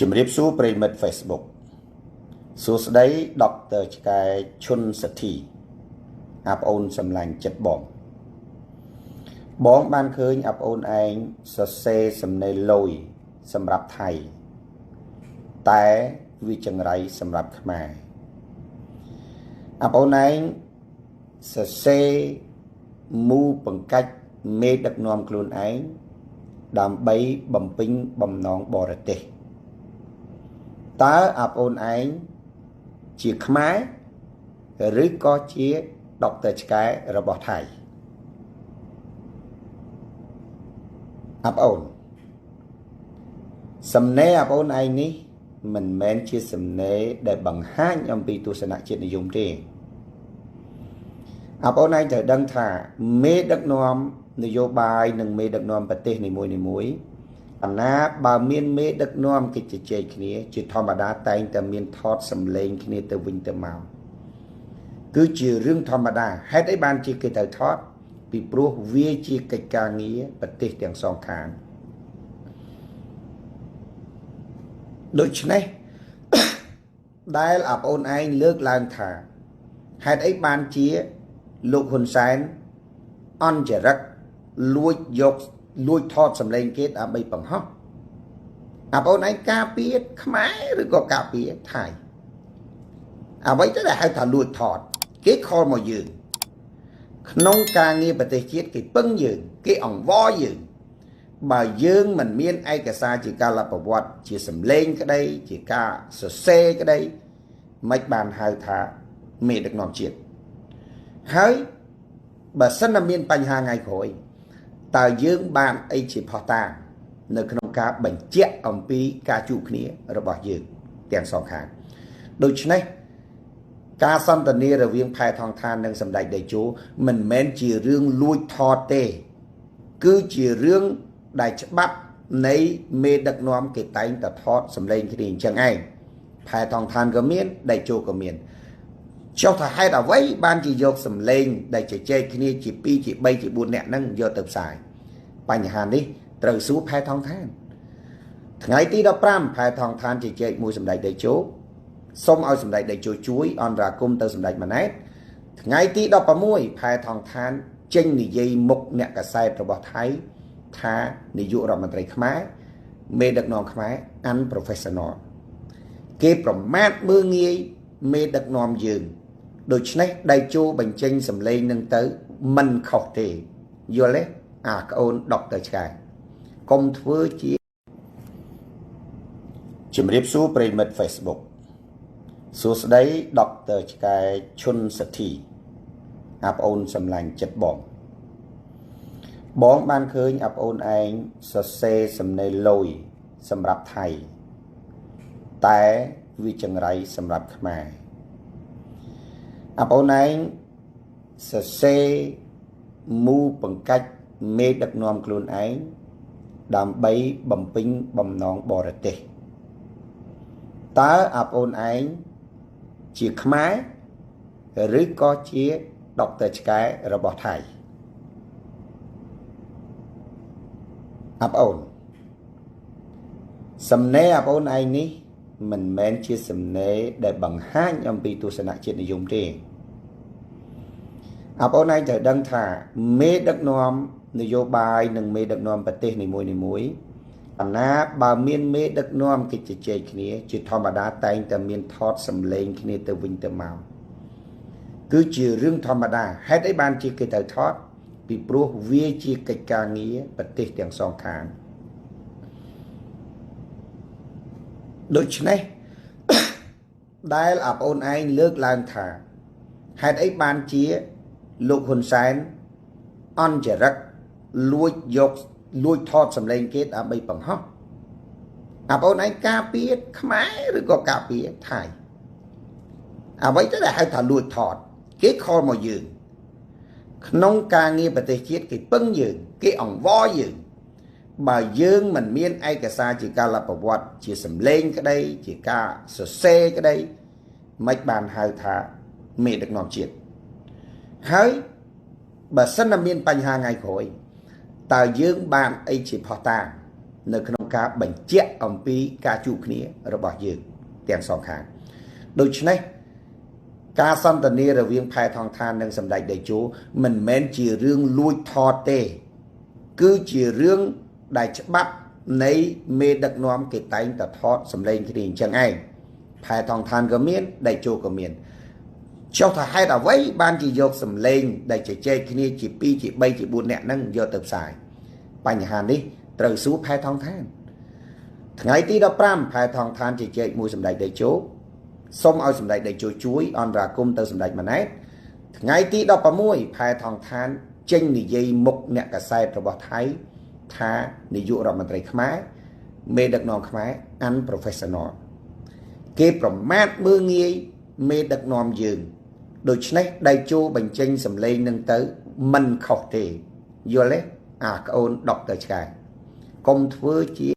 ជំរាបសួរប្រិយមិត្ត Facebook សួស្តីដុកទ័រឆ្កែឈុនសទ្ធីអាប់អូនសម្លាញ់ចិត្តបងបានឃើញអាប់អូនឯងសរសេរសំណេរលយសម្រាប់ថៃតែវាចង្រៃសម្រាប់ខ្មែរអាប់អូនឯងសរសេរមូបង្កាច់មេដឹកនាំខ្លួនឯងដើម្បីបំពេញបំណងបរទេសតើអាប់អូនឯងជាខ្មែរឬក៏ជាដុកទ័រឆ្កែរបស់ថៃអាប់អូនសំណេរអាប់អូនឯងនេះមិនមែនជាសំណេរដែលបង្ហាញអំពីទស្សនៈជាតិនិយមទេអាប់អូនឯងត្រូវដឹងថាមេដឹកនាំនយោបាយនិងមេដឹកនាំប្រទេសនីមួយៗអាណាបើមានមេដឹកនាំគេជជែកគ្នាជាធម្មតាតែងតែមានថតសម្លេងគ្នាទៅវិញទៅមកគឺជារឿងធម្មតាហេតុអីបានជាគេត្រូវថតពីព្រោះវាជាកិច្ចការងារប្រទេសទាំងសងខាងដូច្នេះដែលអាប់អូនឯងលើកឡើងថាហេតុអីបានជាលោកហ៊ុនសែនអន់ចរិតលួចថតសម្លេងគេដើម្បីបង្ហោះអាប់អូនឯងការពារខ្មែរឬក៏ការពារថៃអ្វីទៅដែលហៅថាលួចថតគេខលមកយើងក្នុងការងារប្រទេសជាតិគេពឹងយើងគេអង្វរយើងបើយើងមិនមានឯកសារជាកាលប្រវត្តិជាសម្លេងក្តីជាការសរសេរក្តីមិនបានហៅថាមេដឹកនាំជាតិហើយបើសិនតែមានបញ្ហាថ្ងៃក្រោយតើយើងបានអីជាផុសតាងនៅក្នុងការបញ្ជាក់អំពីការជួបគ្នារបស់យើងទាំងសងខាងដូច្នេះការសន្ទនារវាងផែថងឋាននិងសម្ដេចតេជោមិនមែនជារឿងលួចថតទេគឺជារឿងដែលច្បាប់នៃមេដឹកនាំគេតែងតែថតសម្លេងគ្នាអញ្ចឹងឯងផែថងឋានក៏មានតេជោក៏មានចុះថាហេតុអ្វីបានជាយកសម្លេងដែលជជែកគ្នាជា2ជា3ជា4នាក់ហ្នឹងយកទៅផ្សាយបញ្ហានេះត្រូវសួរផែថងឋានថ្ងៃទី15ផែថងឋានជជែកមួយសម្ដេចតេជោសូមឲ្យសម្ដេចតេជោជួយអន្តរាគមន៍ទៅសម្ដេចម៉ាណែតថ្ងៃទី16ផែថងឋានចេញនិយាយមុខអ្នកកសែតរបស់ថៃថានាយករដ្ឋមន្ត្រីខ្មែរមេដឹកនាំខ្មែរ unprofessional គេប្រមាថមើលងាយមេដឹកនាំយើងដូច្នេះដៃជោបញ្ចេញសម្លេងនឹងទៅមិនខុសទេយល់ទេអាក្អូនដុកទ័រឆ្កែកុំធ្វើជាជំរាបសួរប្រិយមិត្ត Facebook សួស្តីដុកទ័រឆ្កែឈុនសទ្ធីអាប់អូនសម្លាញ់ចិត្តបងបានឃើញអាប់អូនឯងសរសេរសំណេរលយសម្រាប់ថៃតែវាចង្រៃសម្រាប់ខ្មែរអាប់អូនឯងសរសេរមូបង្កាច់មេដឹកនាំខ្លួនឯងដើម្បីបំពេញបំណងបរទេសតើអាប់អូនឯងជាខ្មែរឬក៏ជាដុកទ័រឆ្កែរបស់ថៃអាប់អូនសំណេរអាប់អូនឯងនេះមិនមែនជាសំណេរដែលបង្ហាញអំពីទស្សនៈជាតិនិយមទេអាប់អូនឯងត្រូវដឹងថាមេដឹកនាំនយោបាយនិងមេដឹកនាំប្រទេសនីមួយៗអាណាបើមានមេដឹកនាំគេជជែកគ្នាជាធម្មតាតែងតែមានថតសម្លេងគ្នាទៅវិញទៅមកគឺជារឿងធម្មតាហេតុអីបានជាគេត្រូវថតពីព្រោះវាជាកិច្ចការងារប្រទេសទាំងសងខាងដូច្នេះដែលអាប់អូនឯងលើកឡើងថាហេតុអីបានជាលោកហ៊ុនសែនអន់ចរិតលួចថតសម្លេងគេដើម្បីបង្ហោះអាប់អូនឯងការពារខ្មែរឬក៏ការពារថៃអ្វីទៅដែលហៅថាលួចថតគេខលមកយើងក្នុងការងារប្រទេសជាតិគេពឹងយើងគេអង្វរយើងបើយើងមិនមានឯកសារជាកាលប្រវត្តិជាសម្លេងក្តីជាការសរសេរក្តីមិនបានហៅថាមេដឹកនាំជាតិហើយបើសិនតែមានបញ្ហាថ្ងៃក្រោយតើយើងបានអីជាផុសតាងនៅក្នុង ការបញ្ជាក់អំពីការជួបគ្នារបស់យើងទាំងសងខាងដូច្នេះការសន្ទនារវាងផែថងឋាននិងសម្ដេចតេជោមិនមែនជារឿងលួចថតទេគឺជារឿងដែលច្បាប់នៃមេដឹកនាំគេតែងតែថតសម្លេងគ្នាអញ្ចឹងឯងផែថងឋានក៏មានតេជោក៏មានចុះថាហេតុអ្វីបានជាយកសម្លេងដែលជជែកគ្នាជា2ជា3ជា4នាក់ហ្នឹងយកទៅផ្សាយបញ្ហានេះត្រូវសួរផែថងឋានថ្ងៃទី15ផែថងឋានជជែកមួយសម្ដេចតេជោសូមឲ្យសម្ដេចតេជោជួយអន្តរាគមន៍ទៅសម្ដេចម៉ាណែតថ្ងៃទី16ផែថងឋានចេញនិយាយមុខអ្នកកសែតរបស់ថៃថានាយករដ្ឋមន្ត្រីខ្មែរមេដឹកនាំខ្មែរ unprofessional គេប្រមាថមើលងាយមេដឹកនាំយើងដូច្នេះដៃជោបញ្ចេញសម្លេងនឹងទៅមិនខុសទេយល់ទេអាក្អូនដុកទៅឆ្កែកុំធ្វើជា